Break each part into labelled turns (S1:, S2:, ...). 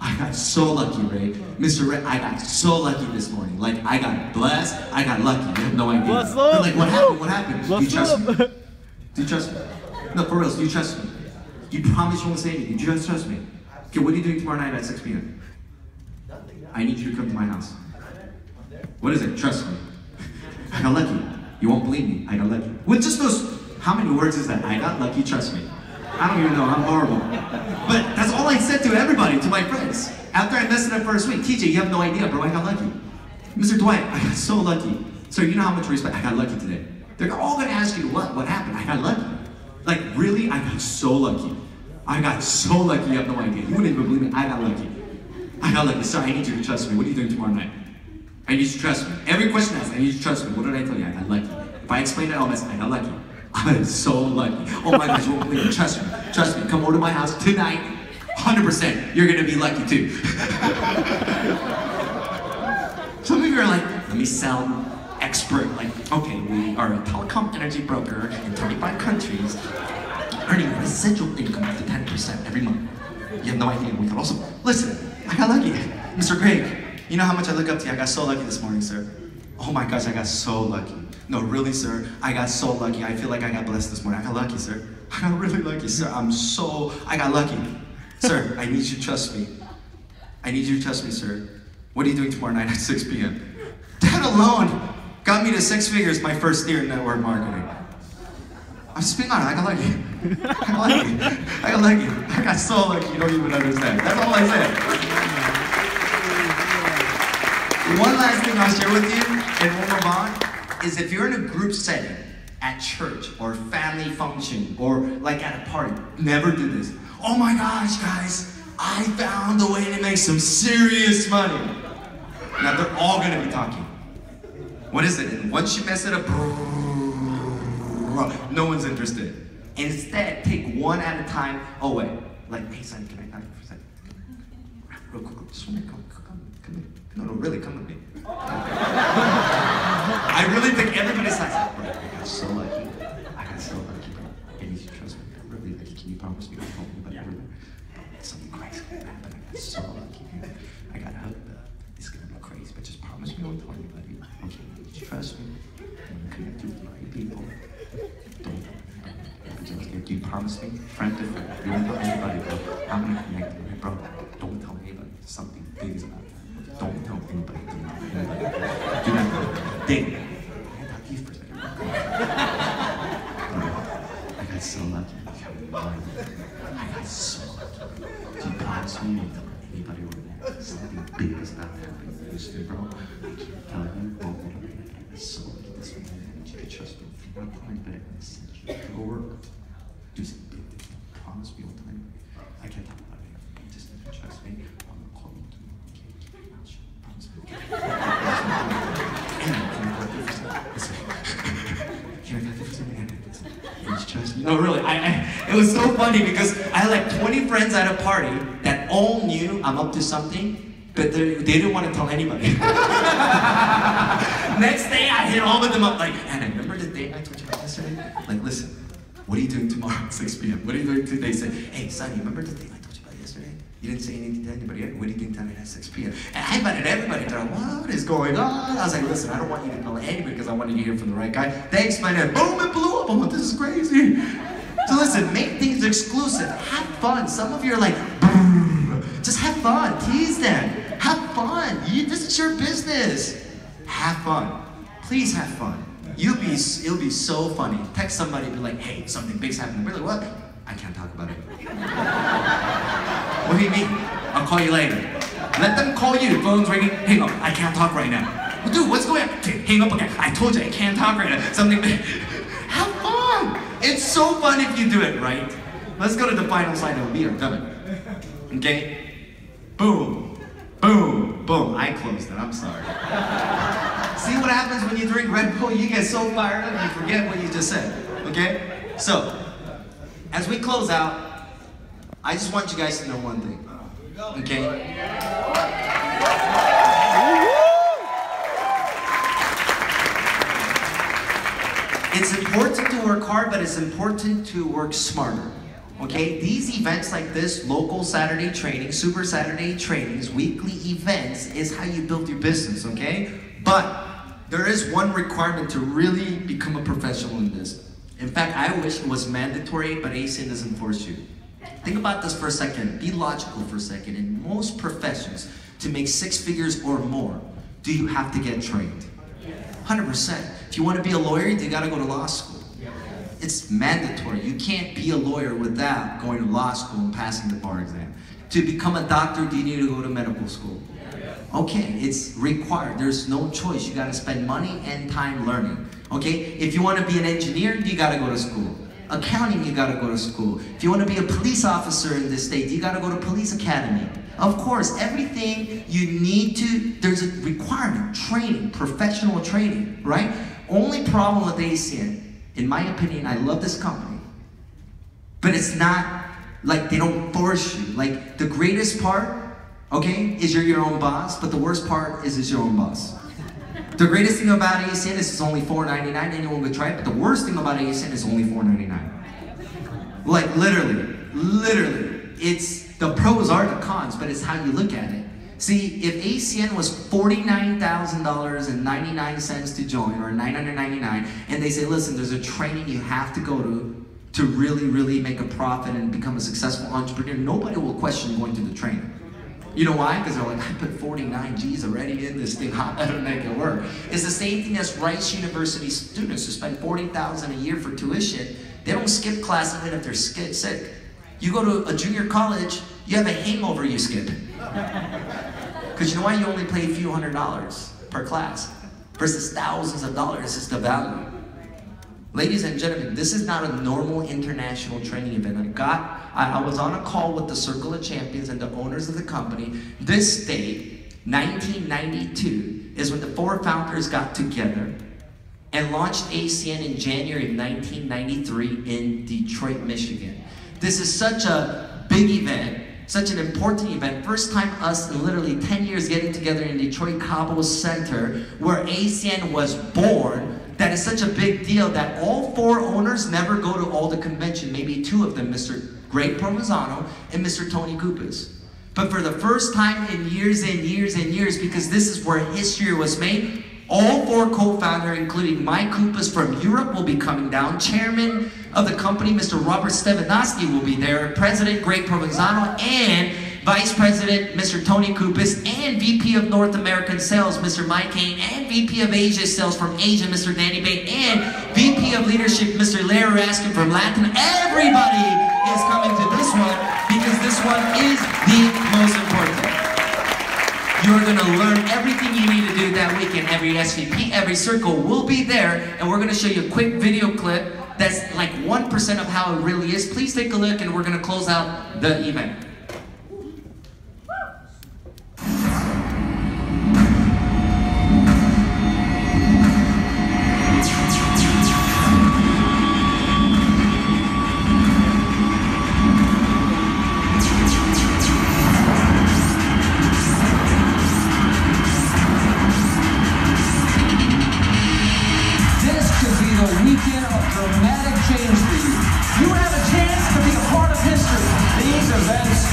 S1: I got so lucky, Ray. Mr. Ray, I got so lucky this morning. Like, I got blessed, I got lucky. You have no idea. They're like, what happened? What happened? Do you trust me? Do you trust me? No, for real, do you trust me? You promise you won't say anything. Do you guys trust me? Okay, what are you doing tomorrow night at 6 p.m.? I need you to come to my house. What is it? Trust me. I got lucky. You won't believe me. I got lucky. With just those, how many words is that? I got lucky, trust me. I don't even know, I'm horrible. But that's all I said to everybody, to my friends. After I messed it up first week, TJ, you have no idea, bro, I got lucky. Mr. Dwight, I got so lucky. Sir, you know how much respect, I got lucky today. They're all gonna ask you, what happened? I got lucky. Like, really? I got so lucky. I got so lucky, you have no idea. You wouldn't even believe me, I got lucky. I got lucky, sir, I need you to trust me. What are you doing tomorrow night? I need you to trust me. Every question asked, I need you to trust me. What did I tell you? I got lucky. If I explain it, I'll mess, I got lucky. I'm so lucky. Oh my gosh, you won't believe it. Trust me. Trust me. Come over to my house tonight. 100%. You're gonna be lucky too. Some of you are like, let me sound expert. Like, okay, we are a telecom energy broker in 35 countries, earning residual income up to 10% every month. You have no idea. We can also, listen, I got lucky. Mr. Greg, you know how much I look up to you. I got so lucky this morning, sir. Oh my gosh, I got so lucky. No, really, sir, I got so lucky. I feel like I got blessed this morning. I got lucky, sir. I got really lucky, sir. I got lucky. Sir, I need you to trust me. I need you to trust me, sir. What are you doing tomorrow night at 6 p.m.? That alone got me to 6 figures my first year in network marketing. I'm just being honest, I got lucky. I got lucky. I got lucky. I got so lucky, you don't even understand. That's all I said. One last thing I'll share with you, and we'll move on, is if you're in a group setting, at church, or family function, or like at a party, never do this. Oh my gosh, guys, I found a way to make some serious money. Now they're all gonna be talking. What is it? And once you mess it up, no one's interested. Instead, take one at a time away. Like, hey son, can I talk for a second? Real quick, just want to come in. No, really, come with me. I really think everybody's like, bro, I got so lucky. I got so lucky, bro. And you should trust me. I'm really lucky. Can you promise me? Don't tell anybody everywhere. Something crazy gonna happen. I got so lucky. I got hooked up. It's gonna be crazy, but just promise me don't tell anybody. Okay, you trust me. I'm gonna connect you with the right people. Don't. Do you promise me? Friend to friend. You don't tell anybody, bro. I'm gonna connect you, bro. Don't tell anybody. Something big is about to happen. Don't tell anybody. Do not. Ding. I got so lucky. I got so lucky. Do you promise me you won't tell anybody over there? Something big is about to happen. You see, bro? I keep telling you, won't let me. I got so lucky this morning. I need you to trust me. If you want to climb back and send you to go work, do some big things. Promise me you won't tell anybody. I can't talk about it. You just need to trust me. I'm gonna call you tomorrow. Okay? Keep your mouth shut. Promise me. No, really, it was so funny because I had like 20 friends at a party that all knew I'm up to something, but they didn't want to tell anybody. Next day, I hit all of them up like, Anna, remember the day I told you about yesterday? Like, listen, what are you doing tomorrow at 6 p.m.? What are you doing today? They said, hey, son, you remember the thing I told you about yesterday? You didn't say anything to anybody. What are you doing tonight at 6 p.m.? And I invited everybody. They're like, what is going on? I was like, listen, I don't want you to tell anybody because I wanted you to hear from the right guy. Thanks, man. And boom, it blew up. I'm like, this is crazy. So listen, make things exclusive. Have fun. Some of you are like, just have fun. Tease them. Have fun. This is your business. Have fun. Please have fun. It'll be so funny. Text somebody and be like, hey, something big's happening. We're like, what? I can't talk about it. What do you mean? I'll call you later. Let them call you. Phone's ringing. Hang up. I can't talk right now. Well, dude, what's going on? Hang up again. I told you I can't talk right now. Something big. Have fun. It's so fun if you do it right. Let's go to the final slide of we are done. Okay? Boom. Boom. Boom. I closed it. I'm sorry. See what happens when you drink Red Bull? You get so fired up you forget what you just said. Okay? So, as we close out, I just want you guys to know one thing. Okay? It's important to work hard, but it's important to work smarter. Okay, these events like this, local Saturday training, super Saturday trainings, weekly events, is how you build your business, okay? But there is one requirement to really become a professional in this. In fact, I wish it was mandatory, but ACN doesn't force you. Think about this for a second. Be logical for a second. In most professions, to make 6 figures or more, do you have to get trained? 100%. If you want to be a lawyer, you got to go to law school. It's mandatory. You can't be a lawyer without going to law school and passing the bar exam. To become a doctor, do you need to go to medical school? Okay, it's required. There's no choice. You got to spend money and time learning. Okay, if you want to be an engineer, you got to go to school. Accounting, you got to go to school. If you want to be a police officer in this state, you got to go to police academy. Of course, everything you need to, there's a requirement, training, professional training, right? Only problem with ACN, in my opinion, I love this company, but it's not like they don't force you. Like, the greatest part, okay, is you're your own boss, but the worst part is your own boss. The greatest thing about ACN is it's only $4.99, anyone could try it, but the worst thing about ACN is only $4.99. Like, literally, it's, the pros are the cons, but it's how you look at it. See, if ACN was $49,000.99 to join, or $999, and they say, listen, there's a training you have to go to really make a profit and become a successful entrepreneur, nobody will question going to the training. You know why? Because they're like, I put 49 G's already in this thing, how better make it work? It's the same thing as Rice University students who spend $40,000 a year for tuition. They don't skip class even if they're sick. You go to a junior college, you have a hangover, you skip. Because you know why? You only pay a few $100s per class versus thousands of dollars is the value. Ladies and gentlemen, this is not a normal international training event. I was on a call with the Circle of Champions and the owners of the company. This date, 1992, is when the 4 founders got together and launched ACN in January of 1993 in Detroit, Michigan. This is such a big event, such an important event. First time us in literally 10 years getting together in Detroit Cabo Center, where ACN was born. That is such a big deal that all 4 owners never go to all the convention. Maybe 2 of them, Mr. Greg Provenzano and Mr. Tony Kupas. But for the first time in years and years and years, because this is where history was made, all 4 co-founders, including Mike Kupas from Europe, will be coming down. Chairman of the company, Mr. Robert Stefanowski, will be there. President Greg Provenzano, and Vice President, Mr. Tony Kupas, and VP of North American Sales, Mr. Mike Kane, and VP of Asia Sales from Asia, Mr. Danny Bay, and VP of Leadership, Mr. Larry Raskin from Latin. Everybody is coming to this one because this one is the most important. You're going to learn everything you need to do that weekend. Every SVP, every circle will be there, and we're going to show you a quick video clip that's like 1% of how it really is. Please take a look, and we're going to close out the event.
S2: Dramatic change for you. You have a chance to be a part of history. These events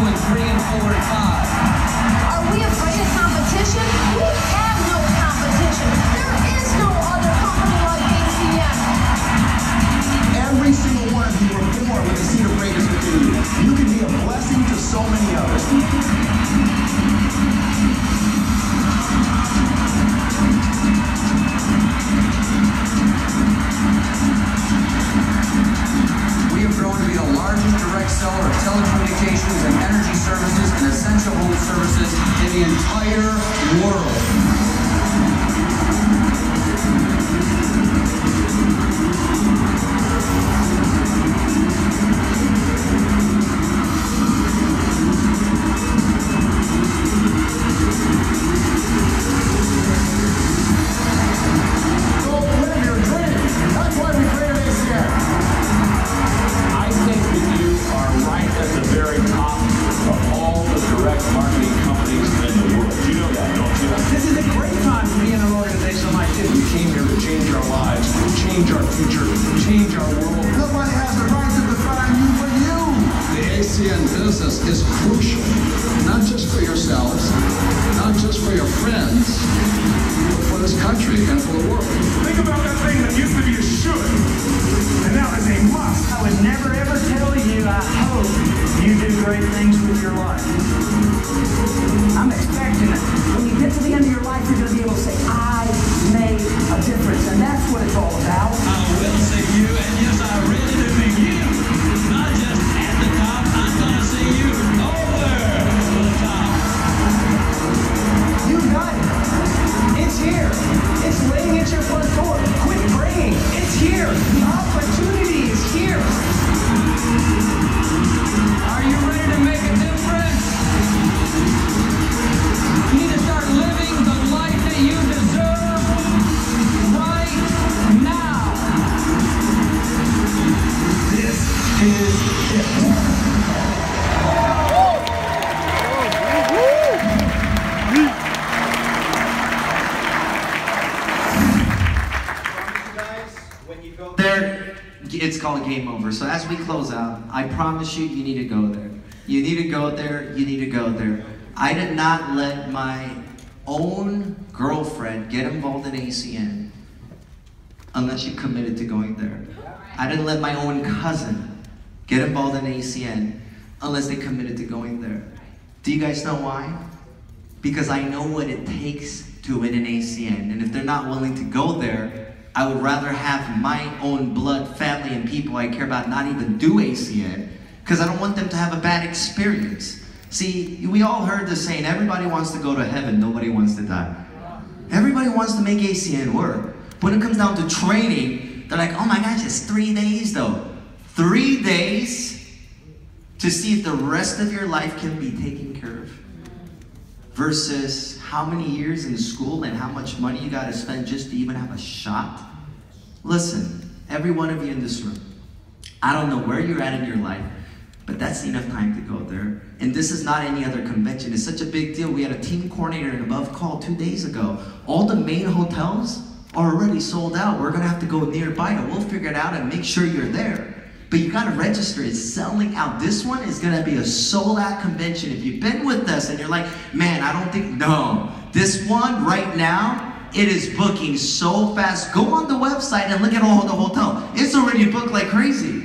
S2: and 3 and 4 and 5.
S3: Are we afraid of competition? We have no competition. There is no other company like ACN.
S4: Every single one of you were born with a seed of greatness within you. You can be a blessing to so many others.
S2: We have grown to be the largest direct seller of telecommunications and energy services and essential home services in the entire world.
S4: Change our future, change our world. Nobody has the right to define you but you. The ACN business is crucial, not just for yourselves, not just for your friends, but for this country and for the world.
S5: Think about that thing that used to be a should, and now is a must.
S6: I would never ever tell you, I hope you do great things with your life. I'm expecting it. When you get to the end of your life, you're going to be able to say, I made a difference. And that's what it's all about.
S7: I will see you, and yes, I really do mean you. Not just at the top, I'm going to see you over to the top.
S6: You got it. It's here. It's laying at your front door. Quit praying. It's here. The opportunity is here.
S7: Are you ready to make a difference? You need to start living the life that you deserve right now.
S4: This is it.
S1: There, it's called game over. So as we close out, I promise you, you need to go there. You need to go there. You need to go there. I did not let my own girlfriend get involved in ACN unless she committed to going there. I didn't let my own cousin get involved in ACN unless they committed to going there. Do you guys know why? Because I know what it takes to win an ACN, and if they're not willing to go there, I would rather have my own blood, family, and people I care about not even do ACN, because I don't want them to have a bad experience. See, we all heard the saying, everybody wants to go to heaven, nobody wants to die. Everybody wants to make ACN work. When it comes down to training, they're like, oh my gosh, it's 3 days though. 3 days to see if the rest of your life can be taken care of. Versus how many years in school and how much money you got to spend just to even have a shot. Listen, every one of you in this room, I don't know where you're at in your life, but that's enough time to go there. And this is not any other convention. It's such a big deal. We had a team coordinator and above call 2 days ago. All the main hotels are already sold out. We're gonna have to go nearby and we'll figure it out and make sure you're there. But you gotta register, it's selling out. This one is gonna be a sold out convention. If you've been with us and you're like, man, I don't think, no. This one right now, it is booking so fast. Go on the website and look at all the hotel. It's already booked like crazy.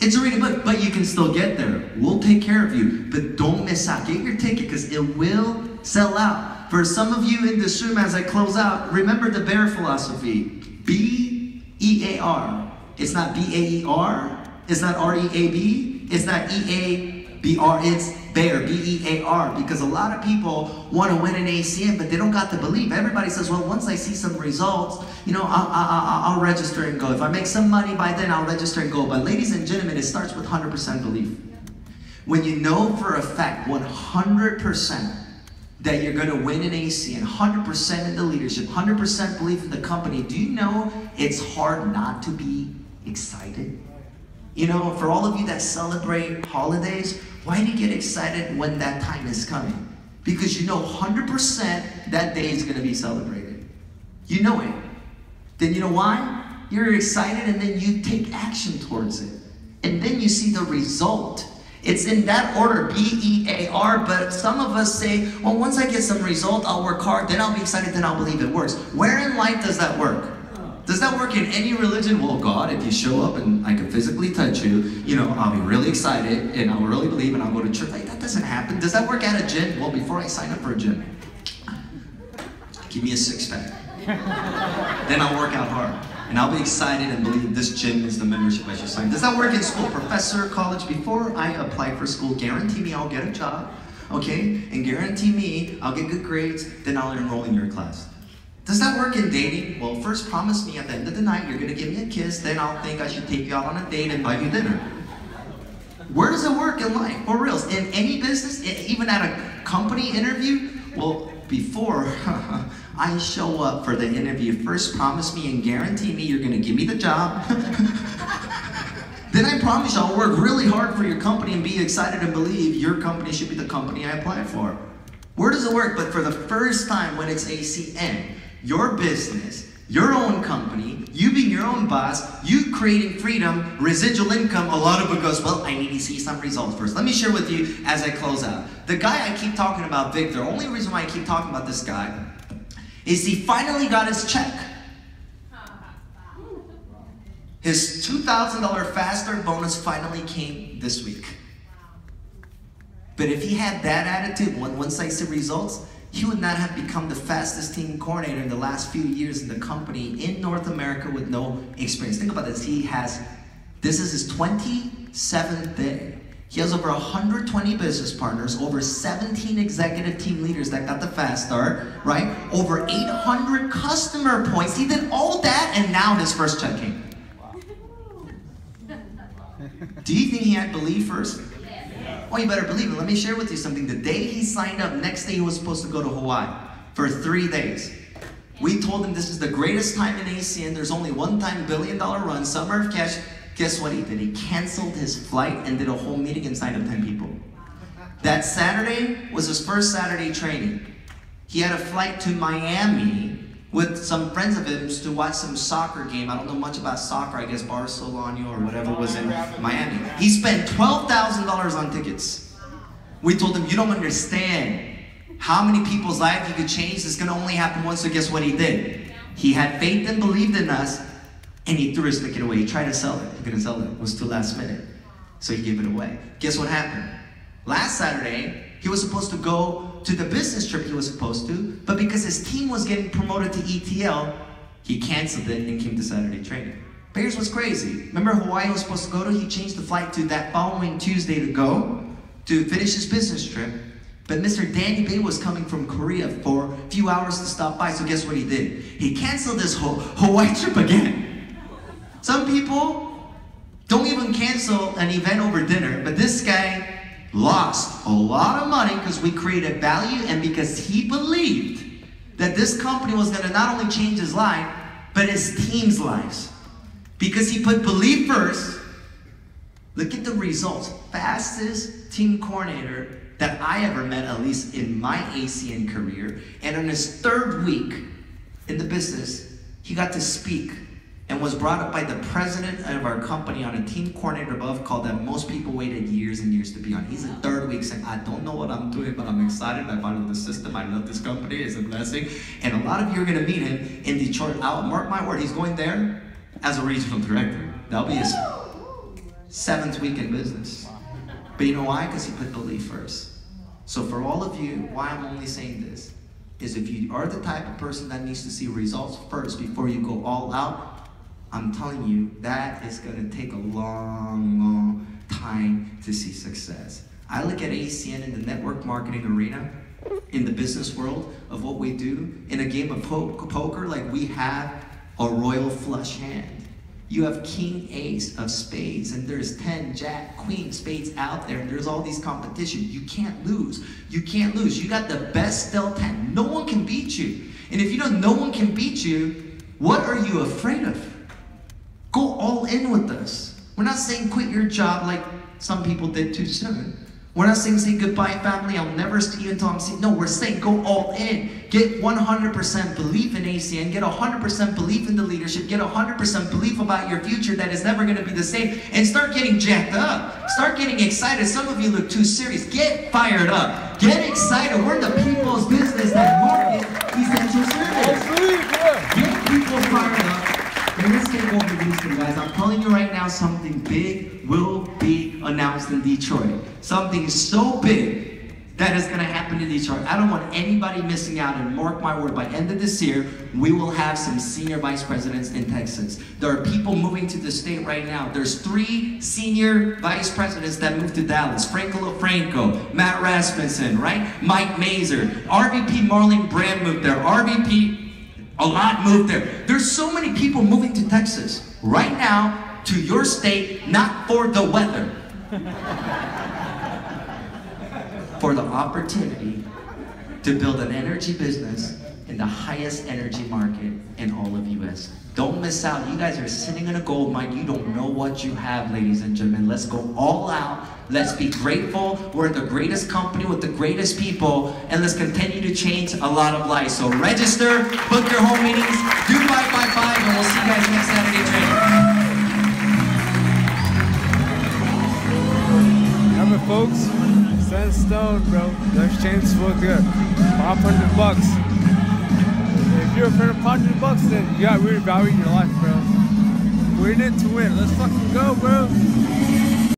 S1: It's already booked, but you can still get there. We'll take care of you, but don't miss out. Get your ticket because it will sell out. For some of you in this room, as I close out, remember the BEAR philosophy. B-E-A-R. It's not B-A-E-R. It's not R-E-A-B. It's not E-A-B-R. It's BEAR, B-E-A-R. Because a lot of people want to win an ACN, but they don't got to believe. Everybody says, well, once I see some results, you know, I'll register and go. If I make some money by then, I'll register and go. But ladies and gentlemen, it starts with 100% belief. When you know for a fact, 100%, that you're going to win an ACN, 100% in the leadership, 100% belief in the company, do you know it's hard not to be excited? You know, for all of you that celebrate holidays, why do you get excited when that time is coming? Because you know 100% that day is going to be celebrated. You know it. Then you know why? You're excited and then you take action towards it. And then you see the result. It's in that order, B-E-A-R, but some of us say, well, once I get some result, I'll work hard, then I'll be excited, then I'll believe it works. Where in life does that work? Does that work in any religion? Well, God, if you show up and I can physically touch you, you know, I'll be really excited and I'll really believe and I'll go to church. Like, that doesn't happen. Does that work at a gym? Well, before I sign up for a gym, give me a six-pack. Then I'll work out hard. And I'll be excited and believe this gym is the membership I should sign. Does that work in school? Professor, college, before I apply for school, guarantee me I'll get a job, okay? And guarantee me I'll get good grades, then I'll enroll in your class. Does that work in dating? Well, first promise me at the end of the night you're gonna give me a kiss, then I'll think I should take you out on a date and buy you dinner. Where does it work in life? For reals, in any business, even at a company interview? Well, before I show up for the interview, first promise me and guarantee me you're gonna give me the job. Then I promise you I'll work really hard for your company and be excited and believe your company should be the company I apply for. Where does it work? But for the first time when it's ACN, your business, your own company, you being your own boss, you creating freedom, residual income, a lot of it goes, well, I need to see some results first. Let me share with you as I close out. The guy I keep talking about, Victor, only reason why I keep talking about this guy is he finally got his check. His $2,000 fast start bonus finally came this week. But if he had that attitude, once I see results, he would not have become the fastest team coordinator in the last few years in the company in North America with no experience. Think about this. This is his 27th day. He has over 120 business partners, over 17 executive team leaders that got the fast start, right? Over 800 customer points. He did all that and now his first check came. Do you think he had belief first? Oh, you better believe it. Let me share with you something. The day he signed up, next day he was supposed to go to Hawaii for 3 days. We told him this is the greatest time in ACN. There's only one-time billion-dollar run, summer of cash. Guess what he did? He canceled his flight and did a whole meeting and signed up 10 people. That Saturday was his first Saturday training. He had a flight to Miami with some friends of his to watch some soccer game. I don't know much about soccer. I guess Barcelona or whatever was in Miami. He spent $12,000 on tickets. We told him, you don't understand how many people's lives you could change. It's gonna only happen once, so guess what he did? He had faith and believed in us, and he threw his ticket away. He tried to sell it. He couldn't sell it. It was too last minute. So he gave it away. Guess what happened? Last Saturday, he was supposed to go to the business trip he was supposed to, but because his team was getting promoted to ETL, he canceled it and came to Saturday training. But here's what's crazy. Remember Hawaii he was supposed to go to? He changed the flight to that following Tuesday to go to finish his business trip. But Mr. Danny Bay was coming from Korea for a few hours to stop by, so guess what he did? He canceled this Hawaii trip again. Some people don't even cancel an event over dinner, but this guy lost a lot of money because we created value and because he believed that this company was going to not only change his life, but his team's lives. Because he put belief first. Look at the results. Fastest team coordinator that I ever met, at least in my ACN career. And on his 3rd week in the business, he got to speak and was brought up by the president of our company on a team coordinator above called that most people waited years and years to be on. He's in 3rd week saying, I don't know what I'm doing, but I'm excited. I followed the system. I love this company. It's a blessing. And a lot of you are going to meet him in Detroit. I'll mark my word, he's going there as a regional director. That'll be his 7th week in business. But you know why? Because he put belief first. So for all of you, why I'm only saying this is if you are the type of person that needs to see results first before you go all out, I'm telling you, that is going to take a long, long time to see success. I look at ACN in the network marketing arena, in the business world of what we do. In a game of poker, like we have a royal flush hand. You have king, ace of spades, and there's 10, jack, queen, spades out there, and there's all these competition. You can't lose. You can't lose. You got the best dealt hand. No one can beat you. And if you know no one can beat you, what are you afraid of? Go all in with us. We're not saying quit your job like some people did too soon. We're not saying say goodbye, family. I'll never see you until I'm saying. No, we're saying go all in. Get 100% belief in ACN. Get 100% belief in the leadership. Get 100% belief about your future that is never going to be the same. And start getting jacked up. Start getting excited. Some of you look too serious. Get fired up. Get excited. We're the people's business that market essential service. Get people fired up. And let's get more releasing, guys. I'm telling you right now, something big will be announced in Detroit. Something so big that is going to happen in Detroit. I don't want anybody missing out, and mark my word, by end of this year, we will have some senior vice presidents in Texas. There are people moving to the state right now. There's 3 senior vice presidents that moved to Dallas. Franco LaFranco, Matt Rasmussen, right? Mike Mazer, RVP Marlene Brand moved there. RVP a lot moved there. There's so many people moving to Texas right now, to your state, not for the weather. For the opportunity to build an energy business in the highest energy market in all of US. Don't miss out. You guys are sitting in a gold mine. You don't know what you have, ladies and gentlemen. Let's go all out. Let's be grateful. We're the greatest company with the greatest people, and let's continue to change a lot of lives. So register, book your home meetings, do 555, and we'll see you guys next Saturday training.
S8: Remember, folks, set in stone, bro. The exchange is real good. $500. If you're a friend of $500, then you got to reevaluate your life, bro. We're in it to win. Let's fucking go, bro.